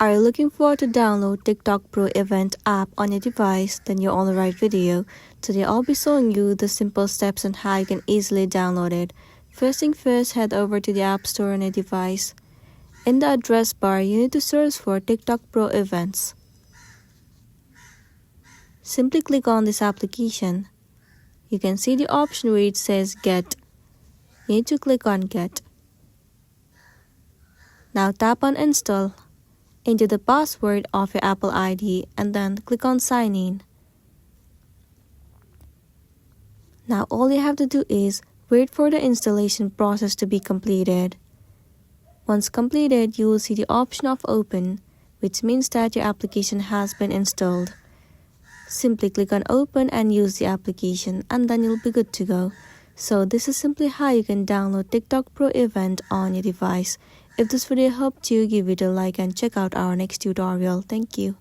Are you looking forward to download TikTok Pro event app on your device? Then you're on the right video. Today I'll be showing you the simple steps on how you can easily download it. First thing first, head over to the App Store on your device. In the address bar, you need to search for TikTok Pro events. Simply click on this application. You can see the option where it says Get. You need to click on Get. Now tap on Install. Enter the password of your Apple ID and then click on Sign In. Now all you have to do is wait for the installation process to be completed. Once completed, you will see the option of Open, which means that your application has been installed. Simply click on Open and use the application, and then you'll be good to go. So this is simply how you can download TikTok Pro event on your device. If this video helped you, give it a like and check out our next tutorial. Thank you.